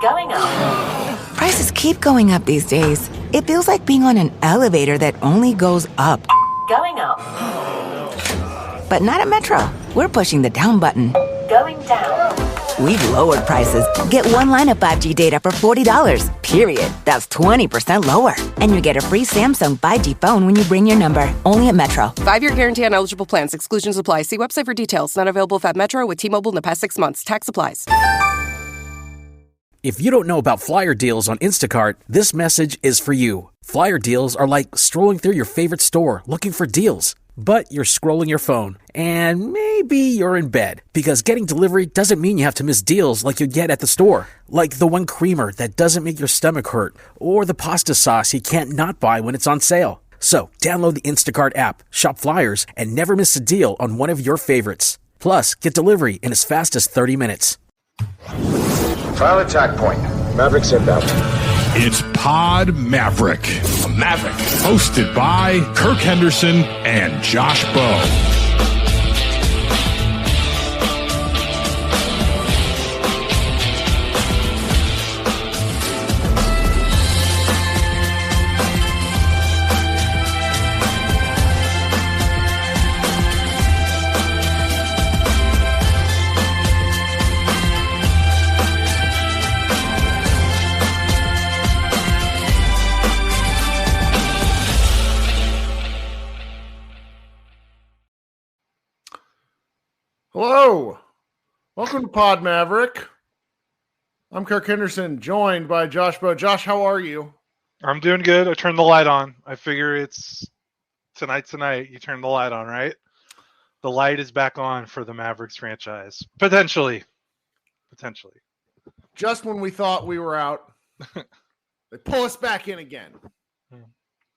Going up. Prices keep going up these days. It feels like being on an elevator that only goes up. Going up. But not at Metro. We're pushing the down button. Going down. We've lowered prices. Get one line of 5G data for $40, period. That's 20% lower. And you get a free Samsung 5G phone when you bring your number. Only at Metro. 5-year guarantee on eligible plans. Exclusions apply. See website for details. Not available at Metro with T-Mobile in the past 6 months. Tax applies. If you don't know about flyer deals on Instacart, this message is for you. Flyer deals are like strolling through your favorite store looking for deals. But you're scrolling your phone, and maybe you're in bed, because getting delivery doesn't mean you have to miss deals like you get at the store. Like the one creamer that doesn't make your stomach hurt, or the pasta sauce you can't not buy when it's on sale. So, download the Instacart app, shop flyers, and never miss a deal on one of your favorites. Plus, get delivery in as fast as 30 minutes. Trial attack point. Mavericks inbound. It's Pod Maverick. A Maverick. Hosted by Kirk Henderson and Josh Bowe. Hello, welcome to Pod Maverick. I'm Kirk Henderson, joined by Josh Bowe. Josh, how are you? I'm doing good. I turned the light on. I figure it's tonight. You turn the light on, right? The light is back on for the Mavericks franchise. Potentially. Just when we thought we were out, they pull us back in again.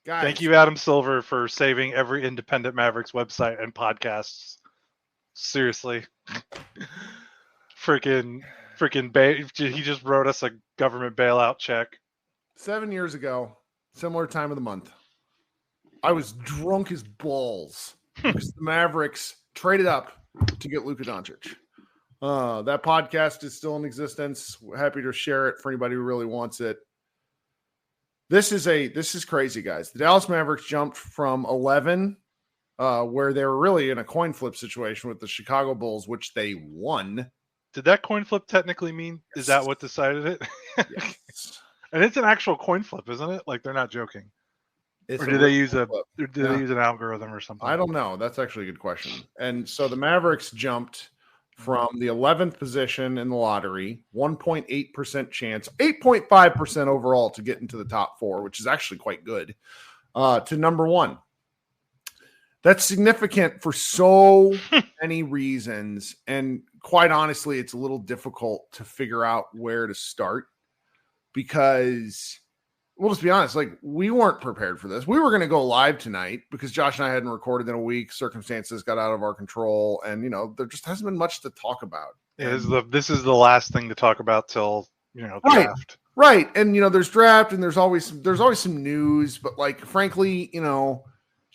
Guys, thank you, Adam Silver, for saving every independent Mavericks website and podcasts. Seriously. Freaking he just wrote us a government bailout check. 7 years ago, similar time of the month, I was drunk as balls because the Mavericks traded up to get Luka Doncic. That podcast is still in existence. We're happy to share it for anybody who really wants it. This is crazy, guys. The Dallas Mavericks jumped from 11 where they were really in a coin flip situation with the Chicago Bulls, which they won. Did that coin flip technically mean? Yes. Is that what decided it? Yes. And it's an actual coin flip, isn't it? Like, they're not joking. Or did they use an algorithm or something? I don't know. That's actually a good question. And so the Mavericks jumped from the 11th position in the lottery, 1.8% chance, 8.5% overall to get into the top four, which is actually quite good, to number one. That's significant for so many reasons. And quite honestly, it's a little difficult to figure out where to start because, well, let's be honest, like, we weren't prepared for this. We were going to go live tonight because Josh and I hadn't recorded in a week. Circumstances got out of our control. And, you know, there just hasn't been much to talk about. This is the last thing to talk about till, draft. Right. And, there's draft and there's always some news. But, like, frankly,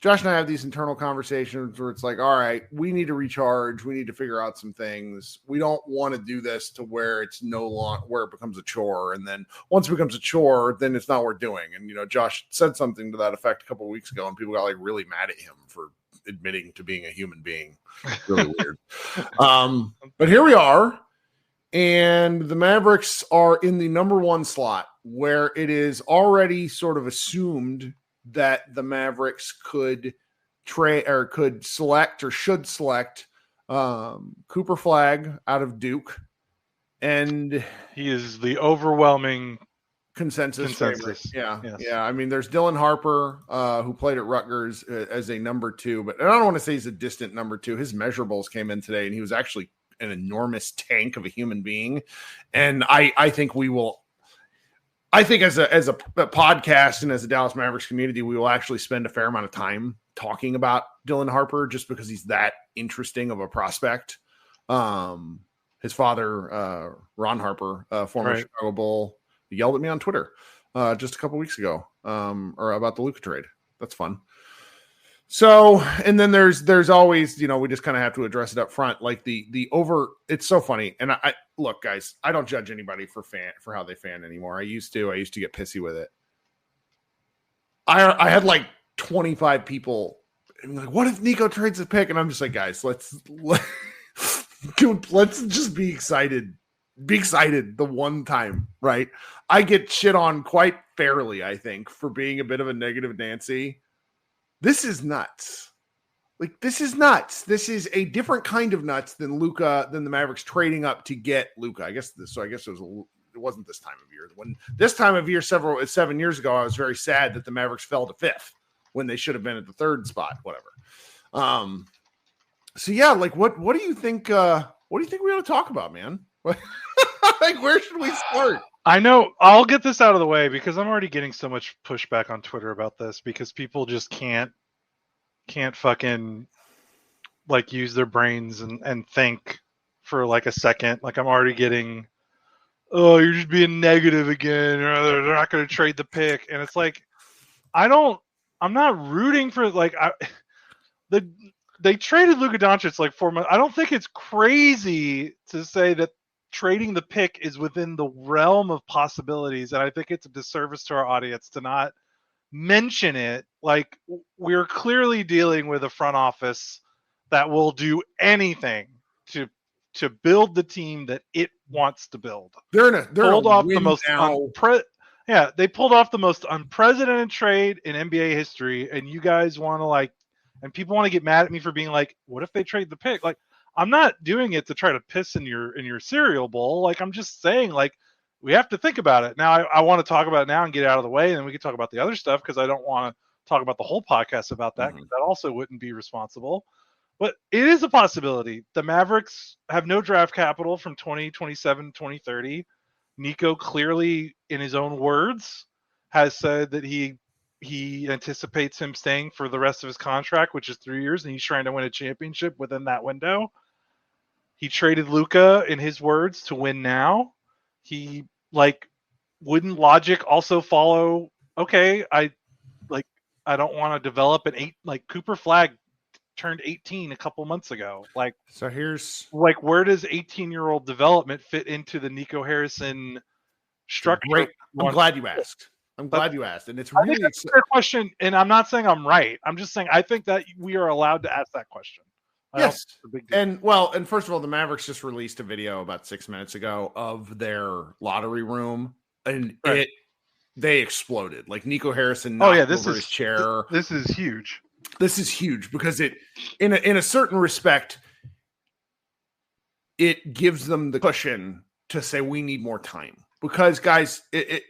Josh and I have these internal conversations where it's like, all right, we need to recharge. We need to figure out some things. We don't want to do this to where it's no longer where it becomes a chore. And then once it becomes a chore, then it's not worth doing. And, Josh said something to that effect a couple of weeks ago and people got like really mad at him for admitting to being a human being. Really weird. But here we are. And the Mavericks are in the number one slot where it is already sort of assumed that the Mavericks could trade or could select or should select Cooper Flagg out of Duke. And he is the overwhelming consensus. Favorite. Yeah. Yes. Yeah. I mean, there's Dylan Harper, who played at Rutgers as a number two, but I don't want to say he's a distant number two. His measurables came in today and he was actually an enormous tank of a human being. And I think as a podcast and as a Dallas Mavericks community, we will actually spend a fair amount of time talking about Dylan Harper just because he's that interesting of a prospect. His father, Ron Harper, former Chicago Bull, yelled at me on Twitter just a couple weeks ago or about the Luka trade. That's fun. So, and then there's always, we just kind of have to address it up front. Like the over, it's so funny. And I look, guys, I don't judge anybody for how they fan anymore. I used to get pissy with it. I had like 25 people like, what if Nico trades a pick? And I'm just like, guys, let's just be excited. Be excited the one time, right? I get shit on quite fairly, I think, for being a bit of a negative Nancy. This is nuts. Like, this is nuts. This is a different kind of nuts than the Mavericks trading up to get Luka. I guess it wasn't this time of year. When this time of year, 7 years ago, I was very sad that the Mavericks fell to 5th when they should have been at the 3rd spot, whatever. So yeah, like what do you think? What do you think we ought to talk about, man? Like, where should we start? I know I'll get this out of the way because I'm already getting so much pushback on Twitter about this because people just can't fucking like use their brains and think for like a second. Like, I'm already getting, oh, you're just being negative again, or they're not going to trade the pick. And it's like, I'm not rooting for like they traded Luka Doncic like 4 months. I don't think it's crazy to say that trading the pick is within the realm of possibilities, and I think it's a disservice to our audience to not mention it. Like, we're clearly dealing with a front office that will do anything to build the team that it wants to build. They pulled off the most unprecedented trade in NBA history, and you guys want to and people want to get mad at me for being like, what if they trade the pick? Like, I'm not doing it to try to piss in your cereal bowl. Like, I'm just saying, like, we have to think about it. Now, I want to talk about it now and get it out of the way, and then we can talk about the other stuff because I don't want to talk about the whole podcast about that because that also wouldn't be responsible. But it is a possibility. The Mavericks have no draft capital from 2027 to 2030. Nico clearly, in his own words, has said that he anticipates him staying for the rest of his contract, which is 3 years, and he's trying to win a championship within that window. He traded Luka, in his words, to win now. He, wouldn't logic also follow, okay, I don't want to develop Cooper Flagg turned 18 a couple months ago. So here's where does 18-year-old development fit into the Nico Harrison structure? Great. I'm glad you asked. And it's really a fair question. And I'm not saying I'm right. I'm just saying I think that we are allowed to ask that question. Yes. And first of all, the Mavericks just released a video about 6 minutes ago of their lottery room, and they exploded. Like, Nico Harrison knocked over his chair. This is huge. This is huge because it, in a certain respect, it gives them the cushion to say we need more time. Because, guys, the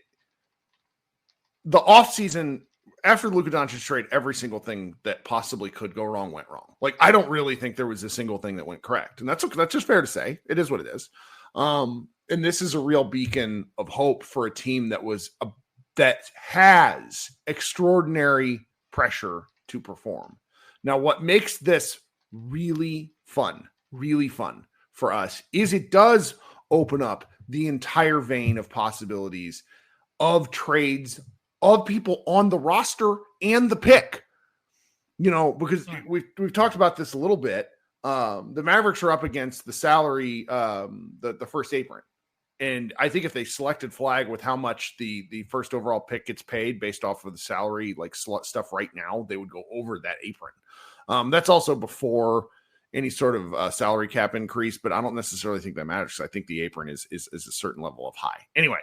offseason, after the Luka Doncic trade, every single thing that possibly could go wrong went wrong. Like, I don't really think there was a single thing that went correct. And that's just fair to say. It is what it is. And this is a real beacon of hope for a team that has extraordinary pressure to perform. Now, what makes this really fun for us is it does open up the entire vein of possibilities of trades of people on the roster and the pick, because we've talked about this a little bit. The Mavericks are up against the salary, the first apron. And I think if they selected Flagg with how much the first overall pick gets paid based off of the salary, stuff right now, they would go over that apron. That's also before any sort of salary cap increase, but I don't necessarily think that matters. I think the apron is a certain level of high. Anyway,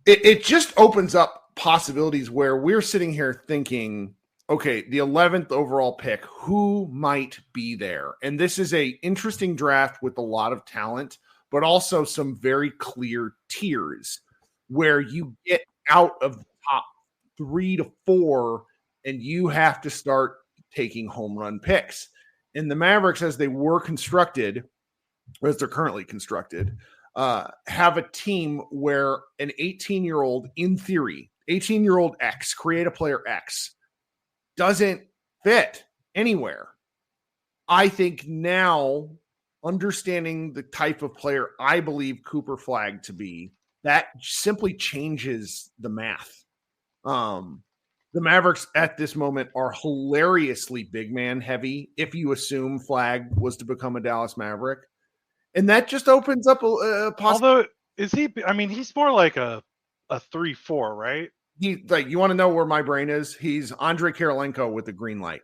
it just opens up possibilities where we're sitting here thinking, okay, the 11th overall pick, who might be there? And this is a interesting draft with a lot of talent, but also some very clear tiers where you get out of the top 3 to 4 and you have to start taking home run picks. And the Mavericks, as they were constructed, or as they're currently constructed, have a team where an 18-year-old, in theory, 18-year-old X, create a player X, doesn't fit anywhere. I think now, understanding the type of player I believe Cooper Flagg to be, that simply changes the math. The Mavericks at this moment are hilariously big man heavy if you assume Flagg was to become a Dallas Maverick. And that just opens up a Although, is he? I mean, he's more like a 3-4, right? He like, you want to know where my brain is? He's Andre Karolinko with a green light,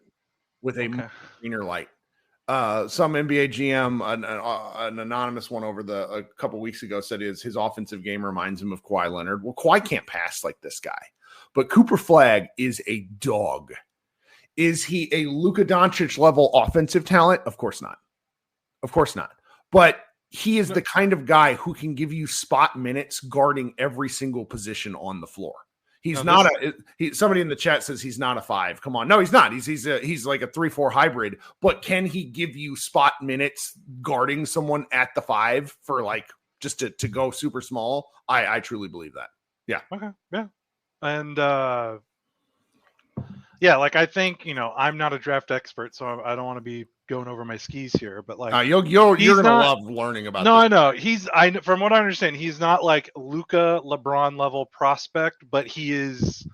with a greener light. Some NBA GM, an anonymous one a couple weeks ago, said his offensive game reminds him of Kawhi Leonard. Well, Kawhi can't pass like this guy. But Cooper Flagg is a dog. Is he a Luka Doncic level offensive talent? Of course not. Of course not. But he is the kind of guy who can give you spot minutes guarding every single position on the floor. He's somebody in the chat says he's not a 5. Come on. No, he's not. He's like a 3-4 hybrid, but can he give you spot minutes guarding someone at the 5 for like just to go super small? I truly believe that. Yeah. Okay. Yeah. And like I think, I'm not a draft expert, so I don't want to be going over my skis here, but like you're gonna love learning about. No, this. I know. From what I understand, he's not like Luka, LeBron level prospect, but he is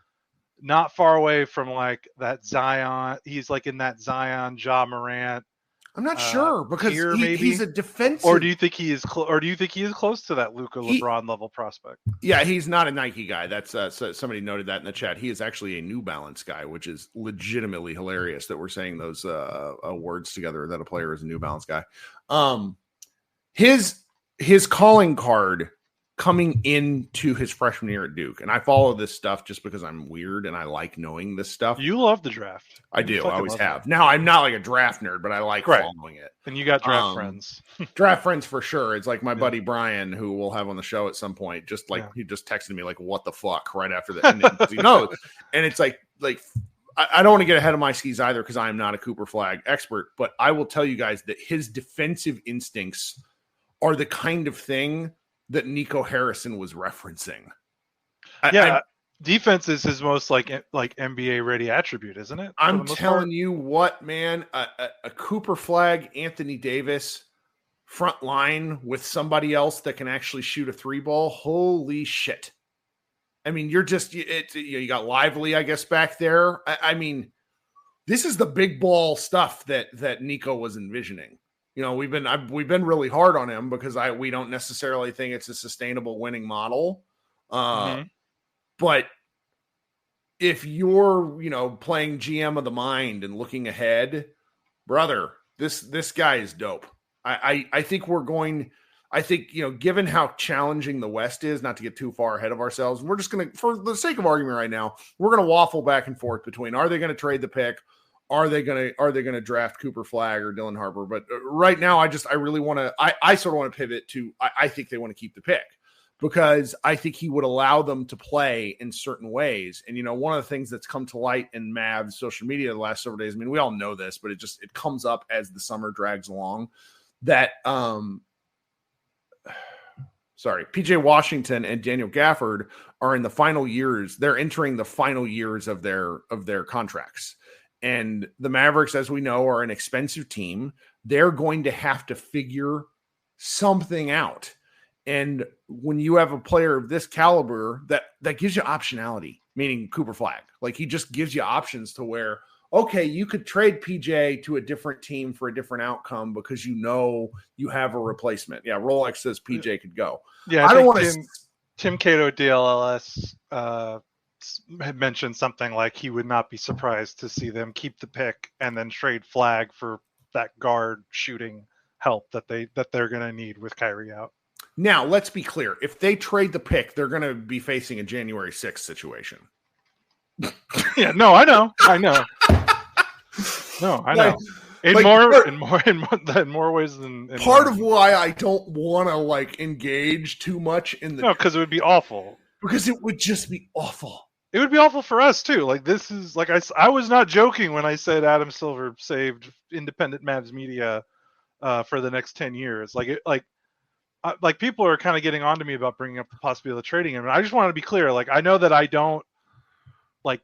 not far away from like that Zion. He's like in that Zion, Ja Morant. I'm not sure because he's a defensive. Or do you think he is? Or do you think he is close to that Luka, LeBron level prospect? Yeah, he's not a Nike guy. That's somebody noted that in the chat. He is actually a New Balance guy, which is legitimately hilarious that we're saying those words together. That a player is a New Balance guy. His calling card coming into his freshman year at Duke, and I follow this stuff just because I'm weird and I like knowing this stuff. You love the draft. I do. I always have. Now, I'm not like a draft nerd, but I like following it. And you got draft friends. Draft friends for sure. It's like my buddy Brian, who we'll have on the show at some point. Just like he just texted me like, "What the fuck?" right after that. He knows, and it's like I don't want to get ahead of my skis either because I am not a Cooper Flagg expert, but I will tell you guys that his defensive instincts are the kind of thing that Nico Harrison was referencing. Defense is his most like NBA ready attribute, isn't it? I'm telling you what, man, a Cooper Flagg, Anthony Davis front line with somebody else that can actually shoot a 3 ball. Holy shit. I mean, you got Lively, I guess, back there. I mean, this is the big ball stuff that Nico was envisioning. We've been really hard on him because we don't necessarily think it's a sustainable winning model. But if you're, playing GM of the mind and looking ahead, brother, this guy is dope. I think given how challenging the West is, not to get too far ahead of ourselves, we're just going to, for the sake of argument right now, we're going to waffle back and forth between, are they going to trade the pick? Are they going to draft Cooper Flagg or Dylan Harper? But right now, I really want to, I sort of want to pivot to, I think they want to keep the pick because I think he would allow them to play in certain ways. And, one of the things that's come to light in MAVS social media the last several days, I mean, we all know this, but it comes up as the summer drags along that, PJ Washington and Daniel Gafford are in the final years. They're entering the final years of their contracts. And the Mavericks, as we know, are an expensive team. They're going to have to figure something out. And when you have a player of this caliber, that gives you optionality, meaning Cooper Flagg. Like, he just gives you options to where, okay, you could trade PJ to a different team for a different outcome because you have a replacement. Yeah, Rolex says PJ could go. Yeah, I don't want to. Tim Cato, DLLS, had mentioned something like he would not be surprised to see them keep the pick and then trade Flagg for that guard shooting help that they're going to need with Kyrie out. Now, let's be clear. If they trade the pick, they're going to be facing a January 6th situation. Yeah, no, I know. No, I know. In more ways than part of why I don't want to engage too much in the because it would be awful. Because it would just be awful. It would be awful for us too. This is I was not joking when I said Adam Silver saved independent Mavs media for the next 10 years. People are kind of getting on to me about bringing up the possibility of trading him. And I just want to be clear. I know that I don't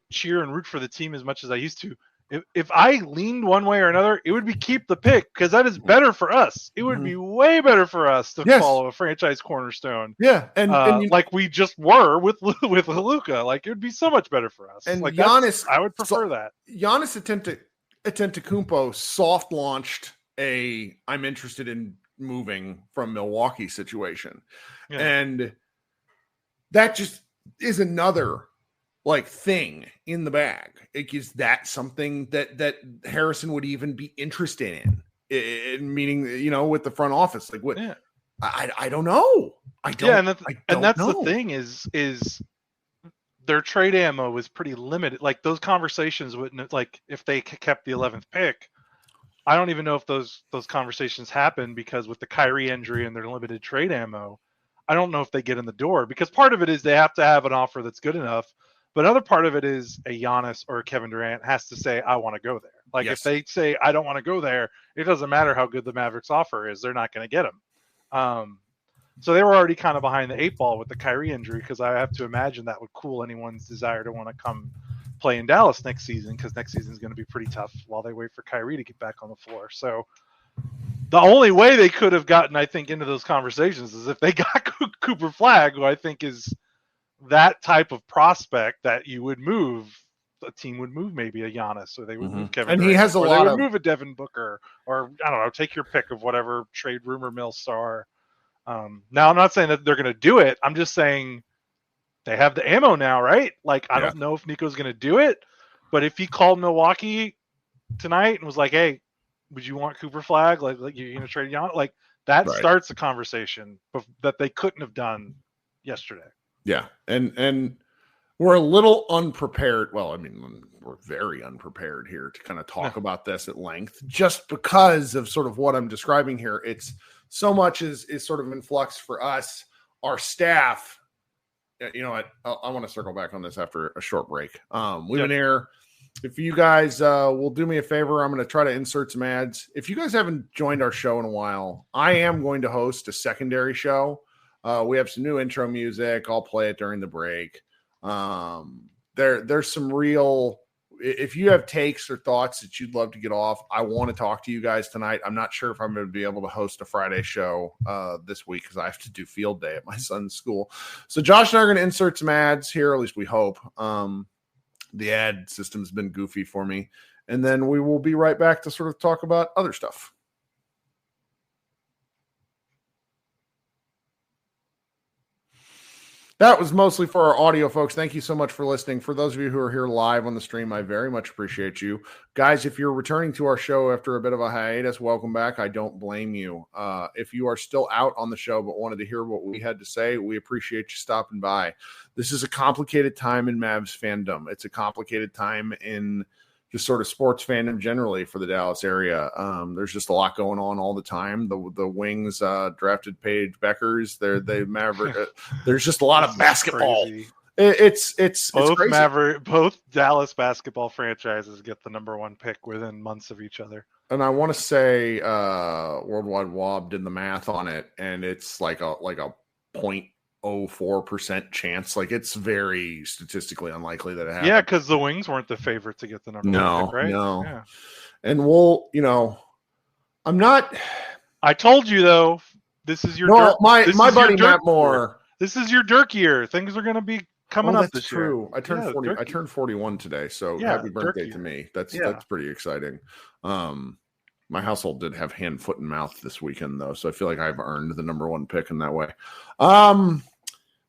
cheer and root for the team as much as I used to. If I leaned one way or another, it would be keep the pick because that is better for us. It would be way better for us to follow a franchise cornerstone. Yeah, and like we just were with Luka. Like it would be so much better for us. And like Giannis, I would prefer that. Giannis Antetokounmpo soft launched I'm interested in moving from Milwaukee situation, and that just is another thing in the bag. Is that something that Harrison would even be interested in meaning, with the front office? Like what? Yeah. I don't know. I don't. Yeah, and that's the thing is their trade ammo was pretty limited. Like those conversations wouldn't, like if they kept the 11th pick, I don't even know if those conversations happen because with the Kyrie injury and their limited trade ammo, I don't know if they get in the door because part of it is they have to have an offer that's good enough. But another part of it is a Giannis or a Kevin Durant has to say, I want to go there. Like if they say, I don't want to go there, it doesn't matter how good the Mavericks offer is. They're not going to get him. So they were already kind of behind the 8 ball with the Kyrie injury because I have to imagine that would cool anyone's desire to want to come play in Dallas next season because next season is going to be pretty tough while they wait for Kyrie to get back on the floor. So the only way they could have gotten, I think, into those conversations is if they got Cooper Flagg, who I think is that type of prospect that you would move. A team would move maybe a Giannis, or they would move Kevin. And Durant, he has a lot they would move a Devin Booker, or I don't know, take your pick of whatever trade rumor mill star. Now I'm not saying that they're going to do it. I'm just saying they have the ammo now, right? Like I don't know if Nico's going to do it, but if he called Milwaukee tonight and was like, "Hey, would you want Cooper Flagg? Like you're going to trade Giannis?" Like that starts a conversation that they couldn't have done yesterday. Yeah, and we're a little unprepared. Well, I mean, we're very unprepared here to kind of talk about this at length, just because of sort of what I'm describing here. It's so much is sort of in flux for us, our staff. You know what? I want to circle back on this after a short break. We've been here. If you guys will do me a favor, I'm going to try to insert some ads. If you guys haven't joined our show in a while, I am going to host a secondary show. We have some new intro music. I'll play it during the break. There's some real, if you have takes or thoughts that you'd love to get off, I want to talk to you guys tonight. I'm not sure if I'm going to be able to host a Friday show this week because I have to do field day at my son's school. So Josh and I are going to insert some ads here, at least we hope. The ad system's been goofy for me. And then we will be right back to sort of talk about other stuff. That was mostly for our audio folks. Thank you so much for listening. For those of you who are here live on the stream, I very much appreciate you. Guys, if you're returning to our show after a bit of a hiatus, welcome back. I don't blame you. If you are still out on the show but wanted to hear what we had to say, we appreciate you stopping by. This is a complicated time in Mavs fandom. It's a complicated time in just sort of sports fandom generally for the Dallas area. There's just a lot going on all the time. The Wings drafted Paige Beckers. They Maverick. There's just a lot of basketball. It's both crazy. Maverick, both Dallas basketball franchises get the number one pick within months of each other. And I want to say Worldwide Wob did the math on it, and it's like a 0.04% chance. Like it's very statistically unlikely that it happens. Yeah, because the Wings weren't the favorite to get the number one pick, right? No. Yeah. And we'll, I'm not. I told you though, this is your my buddy Matt Moore. This is your Dirk year. Things are going to be coming up this true. year. I turned 40. I turned 41 today, so happy birthday to me. That's pretty exciting. My household did have hand, foot, and mouth this weekend, though, so I feel like I've earned the number one pick in that way.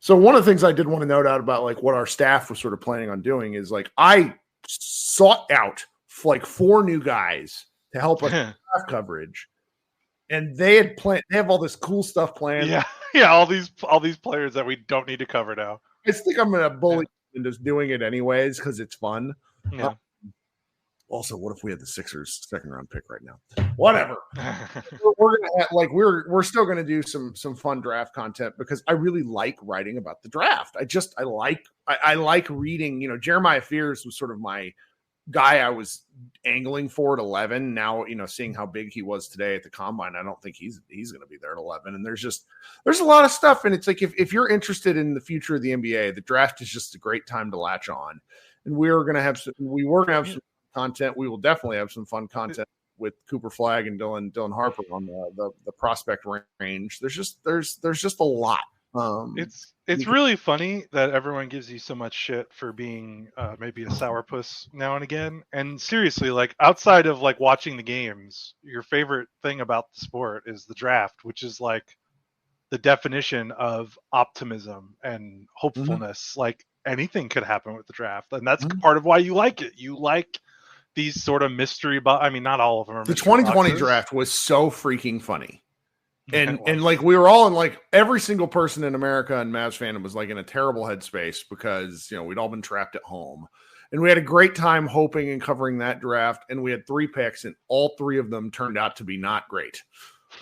So one of the things I did want to note out about like what our staff was sort of planning on doing is like I sought out like 4 new guys to help us with draft coverage, and they had planned. They have all this cool stuff planned. Yeah, all these players that we don't need to cover now. I just think I'm going to bully and just doing it anyways because it's fun. Yeah. Also, what if we had the Sixers second round pick right now? Whatever. We're gonna we're still gonna do some fun draft content because I really like writing about the draft. I like reading. Jeremiah Fears was sort of my guy I was angling for at 11. Now, seeing how big he was today at the combine, I don't think he's going to be there at 11. And there's a lot of stuff. And it's like, if you're interested in the future of the NBA, the draft is just a great time to latch on. And we were going to have some content. We will definitely have some fun content with Cooper Flagg and Dylan Harper on the prospect range. There's just a lot. It's really funny that everyone gives you so much shit for being maybe a sourpuss now and again. And seriously, like outside of like watching the games, your favorite thing about the sport is the draft, which is like the definition of optimism and hopefulness. Like anything could happen with the draft, and that's part of why you like it. You like these sort of mystery, but I mean, not all of them are the mystery 2020 boxes. draft was so freaking funny. And like we were all in, like every single person in America and Mavs fandom was like in a terrible headspace because we'd all been trapped at home, and we had a great time hoping and covering that draft. And we had 3 picks, and all 3 of them turned out to be not great.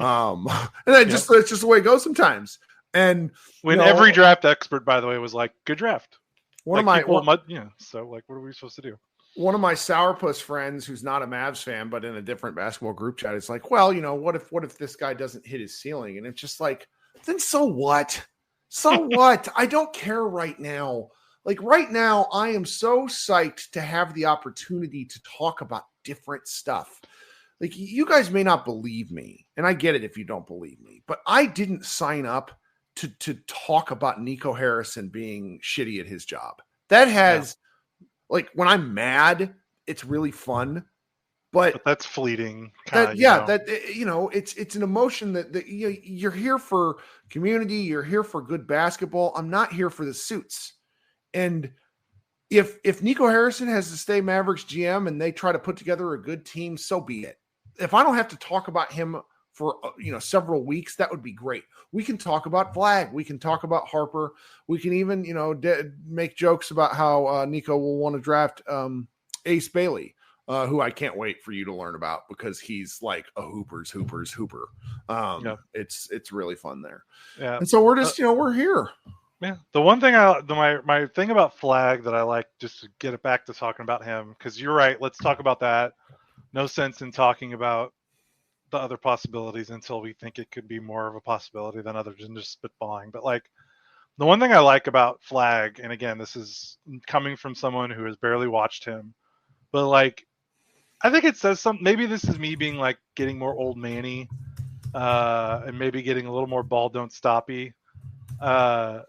And it's just the way it goes sometimes. And when every draft expert, by the way, was like, "Good draft." So like, what are we supposed to do? One of my sourpuss friends who's not a Mavs fan, but in a different basketball group chat, is like, well, what if this guy doesn't hit his ceiling? And it's just like, then so what? So what? I don't care right now. Like right now, I am so psyched to have the opportunity to talk about different stuff. Like you guys may not believe me, and I get it if you don't believe me, but I didn't sign up to talk about Nico Harrison being shitty at his job. That has... Like when I'm mad, it's really fun, but that's fleeting. It's an emotion that you're here for community. You're here for good basketball. I'm not here for the suits. And if Nico Harrison has to stay Mavericks GM and they try to put together a good team, so be it. If I don't have to talk about him for several weeks, that would be great. We can talk about Flagg. We can talk about Harper. We can even make jokes about how Nico will want to draft Ace Bailey, who I can't wait for you to learn about because he's like a Hooper's Hooper. It's really fun there. Yeah, and so we're just we're here. Yeah, the one thing my thing about Flagg that I like, just to get it back to talking about him, because you're right. Let's talk about that. No sense in talking about the other possibilities until we think it could be more of a possibility than others and just spitballing. But like the one thing I like about Flagg, and again, this is coming from someone who has barely watched him, but like I think it says something. Maybe this is me being like getting more old manny and maybe getting a little more ball don't stoppy. But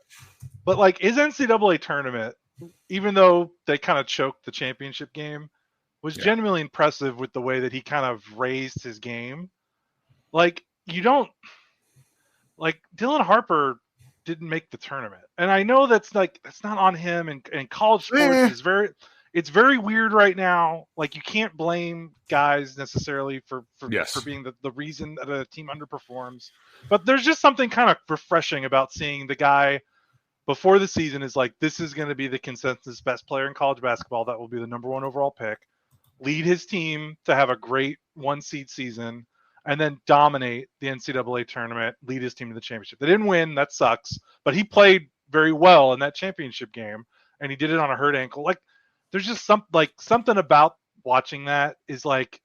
like his NCAA tournament, even though they kind of choked the championship game, was genuinely impressive with the way that he kind of raised his game. Like Dylan Harper didn't make the tournament. And I know that's not on him, and college sports is very weird right now. Like you can't blame guys necessarily for being the reason that a team underperforms. But there's just something kind of refreshing about seeing the guy before the season is like, this is going to be the consensus best player in college basketball. That will be the number 1 overall pick. Lead his team to have a great 1-seed season, and then dominate the NCAA tournament, lead his team to the championship. They didn't win. That sucks. But he played very well in that championship game, and he did it on a hurt ankle. Like, there's just something about watching that is like,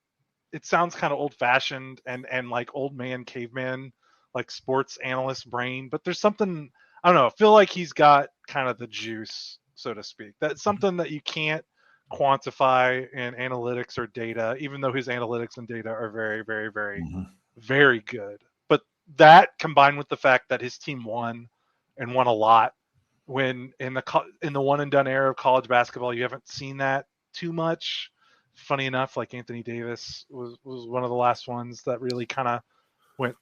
it sounds kind of old-fashioned and like old man, caveman, like sports analyst brain. But there's something, I don't know, I feel like he's got kind of the juice, so to speak. That's something that you can't quantify in analytics or data, even though his analytics and data are very, very, very, very good. But that combined with the fact that his team won and won a lot, when in the one and done era of college basketball, you haven't seen that too much. Funny enough, like Anthony Davis was one of the last ones that really kind of went,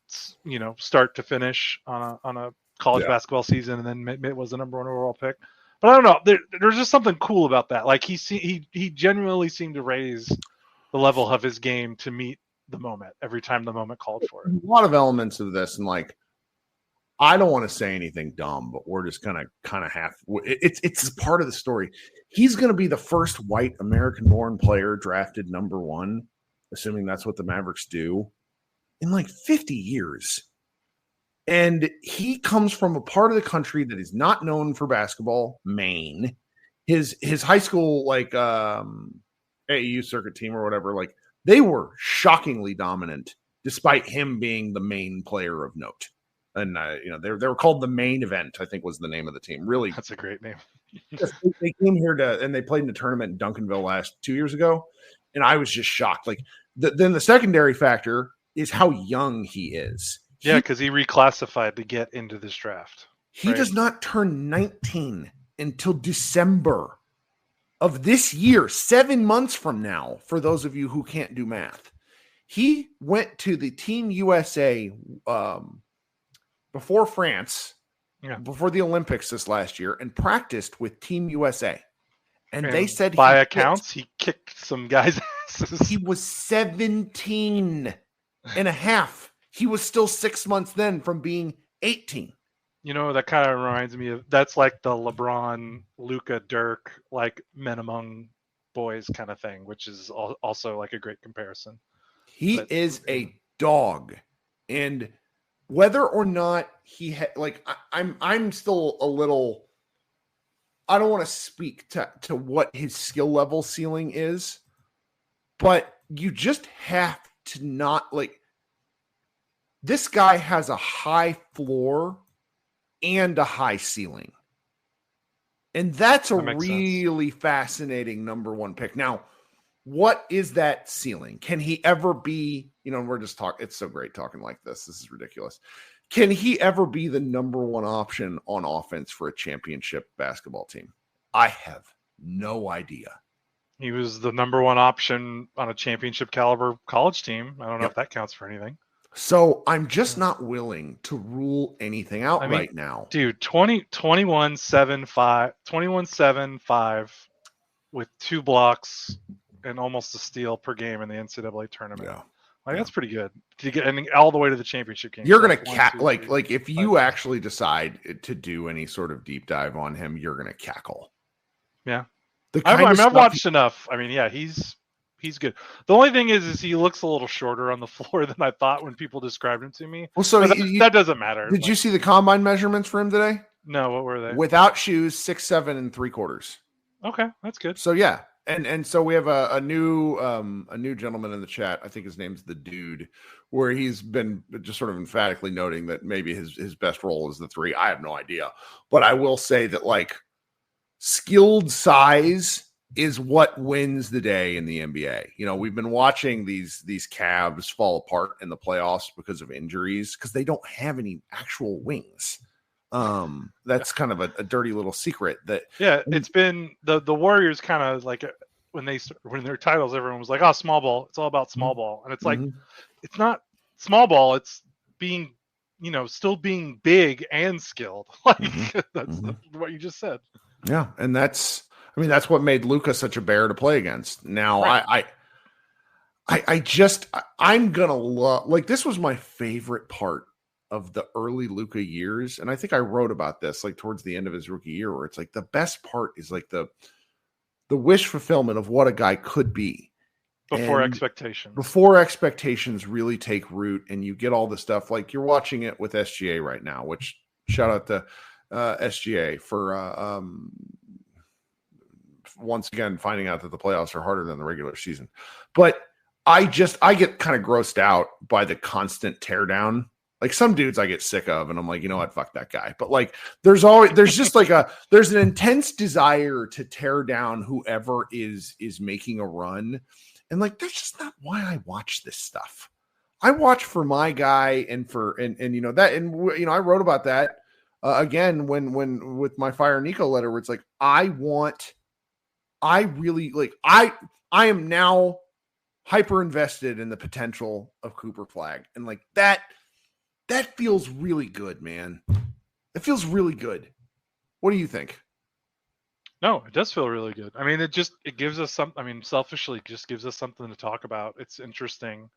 start to finish on a college basketball season, and then it was the number 1 overall pick. But I don't know. There's just something cool about that. Like he genuinely seemed to raise the level of his game to meet the moment every time the moment called for it. A lot of elements of this, and like I don't want to say anything dumb, but we're just gonna kind of have it's part of the story. He's going to be the first white American-born player drafted number 1, assuming that's what the Mavericks do, in like 50 years. And he comes from a part of the country that is not known for basketball, Maine. His high school, like AAU circuit team or whatever, like they were shockingly dominant, despite him being the main player of note. And they were called the Main Event, I think was the name of the team. Really, that's a great name. They came here and they played in a tournament in Duncanville 2 years ago, And I was just shocked. Like then the secondary factor is how young he is. Yeah, because he reclassified to get into this draft. He does not turn 19 until December of this year, 7 months from now, for those of you who can't do math. He went to the Team USA before France, before the Olympics this last year, and practiced with Team USA. And they said by accounts, he kicked some guys' asses. He was 17 and a half. He was still 6 months then from being 18. You know, that kind of reminds me of, that's like the LeBron, Luka, Dirk, like men among boys kind of thing, which is also like a great comparison. He is a dog. And whether or not he I'm still a little, I don't want to speak to what his skill level ceiling is, but you just have to not, like, this guy has a high floor and a high ceiling. And that's a really fascinating number one pick. Now, what is that ceiling? Can he ever be, we're just talking, it's so great talking like this. This is ridiculous. Can he ever be the number one option on offense for a championship basketball team? I have no idea. He was the number one option on a championship caliber college team. I don't know if that counts for anything. So I'm just not willing to rule anything out right now. Dude, 21-7-5 with 2 blocks and almost a steal per game in the NCAA tournament. Yeah. That's pretty good. To get all the way to the championship game. You're going to like if you actually decide to do any sort of deep dive on him, you're going to cackle. Yeah. I've watched enough. I mean, yeah, he's good. The only thing is he looks a little shorter on the floor than I thought when people described him to me. Well, so that doesn't matter. Did you see the combine measurements for him today? No, what were they? Without shoes, 6'7" 3/4. Okay, that's good. So yeah, and so we have a new gentleman in the chat. I think his name's the Dude, where he's been just sort of emphatically noting that maybe his best role is the 3. I have no idea, but I will say that, like, skilled size is what wins the day in the NBA. We've been watching these Cavs fall apart in the playoffs because of injuries, because they don't have any actual wings. That's kind of a dirty little secret. It's been the Warriors kind of like when their titles, everyone was like, oh, small ball. It's all about small ball. And it's like, it's not small ball. It's being, still being big and skilled. Like that's what you just said. Yeah. And that's what made Luka such a bear to play against. Now, right. I'm going to love, like, this was my favorite part of the early Luka years. And I think I wrote about this, like, towards the end of his rookie year, where it's like the best part is like the wish fulfillment of what a guy could be. Before expectations really take root, and you get all the stuff, like you're watching it with SGA right now, which shout out to SGA for, once again, finding out that the playoffs are harder than the regular season. But I get kind of grossed out by the constant teardown. Like, some dudes I get sick of, and I'm like, you know what, fuck that guy. But like, there's just like there's an intense desire to tear down whoever is making a run. And like, that's just not why I watch this stuff. I watch for my guy and I wrote about that again when with my Fire Nico letter, where it's like, I am now hyper invested in the potential of Cooper Flagg. And like that feels really good, man. It feels really good. What do you think? No, it does feel really good. I mean, it gives us selfishly, it just gives us something to talk about. It's interesting.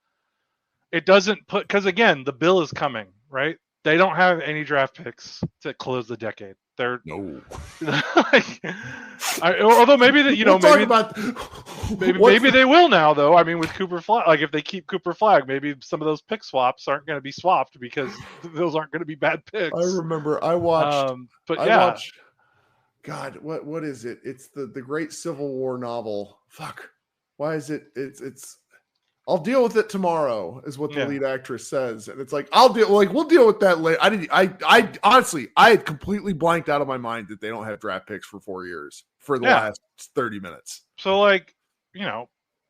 It doesn't because again, the bill is coming, right? They don't have any draft picks to close the decade. They're no. Although maybe that maybe they will now, though. I mean, with Cooper Flagg, like if they keep Cooper Flagg, maybe some of those pick swaps aren't going to be swapped because those aren't going to be bad picks. I remember I watched. God, what is it? It's the Great Civil War novel. Fuck. Why is it? It's. I'll deal with it tomorrow, is what the lead actress says, and it's like we'll deal with that later. I honestly, I had completely blanked out of my mind that they don't have draft picks for 4 years for the last 30 minutes. So like,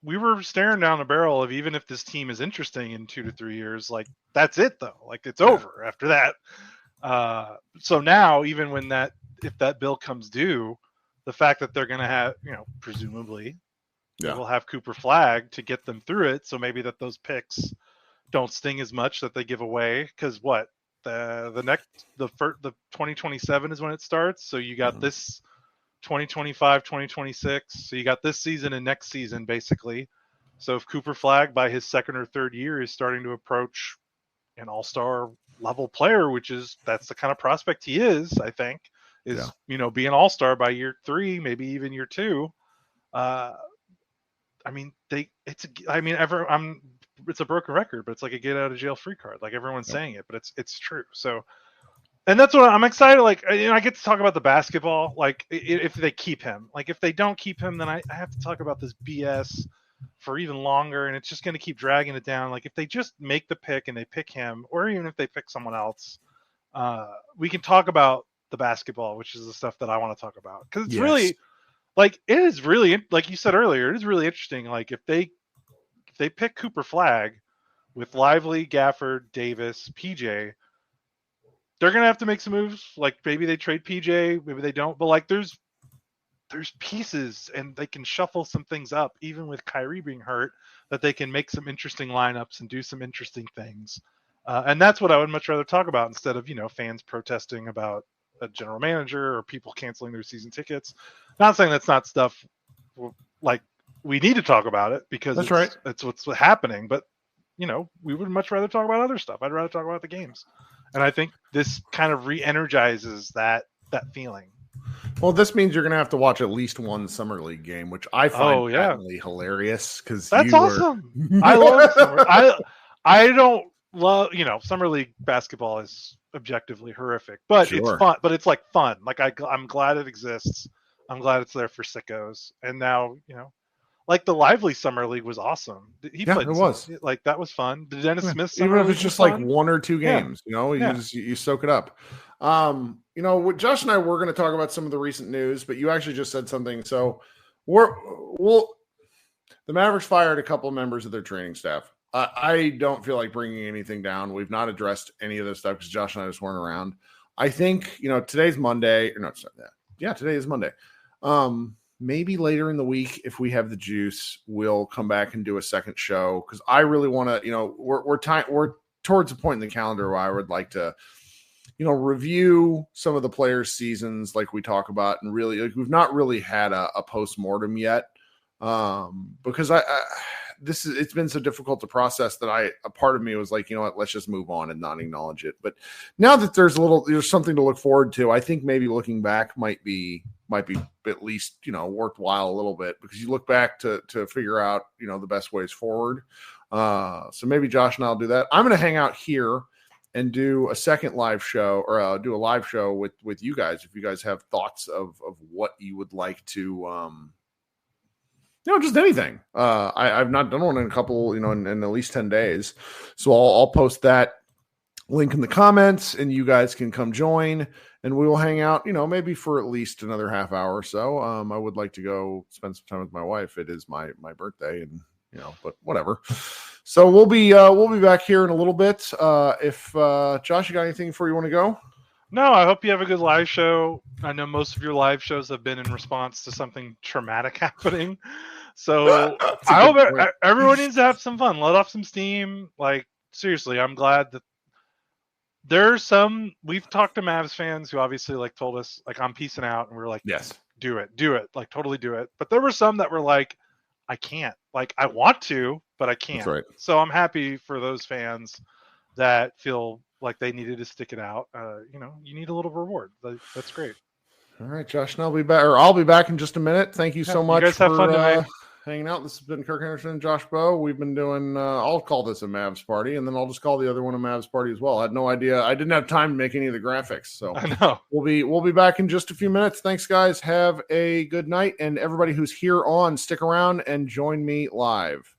we were staring down the barrel of, even if this team is interesting in 2 to 3 years, like that's it though. Like it's over after that. So now, even when if that bill comes due, the fact that they're going to have, presumably they will have Cooper Flagg to get them through it. So maybe that those picks don't sting as much that they give away. Cause the 2027 is when it starts. So you got this 2025, 2026. So you got this season and next season basically. So if Cooper Flagg by his second or third year is starting to approach an all-star level player, that's the kind of prospect he is, I think, be an all-star by year 3, maybe even year 2. It's a broken record, but it's like a get out of jail free card. Like everyone's saying it, but it's true. So, and that's what I'm excited. Like, I get to talk about the basketball. Like if they keep him, like if they don't keep him, then I have to talk about this BS for even longer. And it's just going to keep dragging it down. Like if they just make the pick and they pick him, or even if they pick someone else, we can talk about the basketball, which is the stuff that I want to talk about. Cause it's really like, it is really, like you said earlier, it is really interesting. Like if they pick Cooper Flagg with Lively, Gafford, Davis, PJ, they're going to have to make some moves. Like maybe they trade PJ, maybe they don't, but like there's pieces and they can shuffle some things up, even with Kyrie being hurt, that they can make some interesting lineups and do some interesting things. And that's what I would much rather talk about instead of, fans protesting about a general manager or people canceling their season tickets. Not saying that's not stuff like we need to talk about it because that's what's happening. But, we would much rather talk about other stuff. I'd rather talk about the games. And I think this kind of re-energizes that feeling. Well, this means you're going to have to watch at least one Summer League game, which I find patently hilarious because that's awesome. I love Summer. I don't love, Summer League basketball is objectively horrific, but it's fun. But it's like fun. Like I'm glad it exists. I'm glad it's there for sickos. And now, like the Lively Summer League was awesome. He played. It was like that was fun. The Dennis Smith Summer even if it's just like one or two games, you soak it up. Josh and I were going to talk about some of the recent news, but you actually just said something. So the Mavericks fired a couple of members of their training staff. I don't feel like bringing anything down. We've not addressed any of this stuff because Josh and I just weren't around. I think, today's Monday, or no, it's not that. Yeah, today is Monday. Maybe later in the week, if we have the juice, we'll come back and do a second show because I really want to, we're towards a point in the calendar where I would like to, review some of the players' seasons like we talk about, and really, like, we've not really had a post-mortem yet because it's been so difficult to process that a part of me was like, let's just move on and not acknowledge it. But now that there's something to look forward to, I think maybe looking back might be at least, worthwhile a little bit because you look back to figure out, the best ways forward. So maybe Josh and I'll do that. I'm going to hang out here and do a second live show or do a live show with you guys. If you guys have thoughts of what you would like to, just anything. I've not done one in a couple, in at least 10 days. So I'll post that link in the comments and you guys can come join and we will hang out, maybe for at least another half hour or so. I would like to go spend some time with my wife. It is my birthday and, but whatever. So we'll be back here in a little bit. If Josh, you got anything before you want to go? No, I hope you have a good live show. I know most of your live shows have been in response to something traumatic happening. So I hope everyone needs to have some fun. Let off some steam. Like, seriously, I'm glad that there's we've talked to Mavs fans who obviously like told us like I'm peacing out and we're like, yes, do it. Like totally do it. But there were some that were like, I can't. Like I want to, but I can't. That's right. So I'm happy for those fans that feel like they needed to stick it out. You need a little reward. That's great. All right, Josh, and I'll be back in just a minute. Thank you so much. You guys have fun tonight. Hanging out. This has been Kirk Henderson and Josh Bowe. We've been doing, I'll call this a Mavs party, and then I'll just call the other one a Mavs party as well. I had no idea. I didn't have time to make any of the graphics. So I know. We'll be back in just a few minutes. Thanks, guys. Have a good night. And everybody who's here on, stick around and join me live.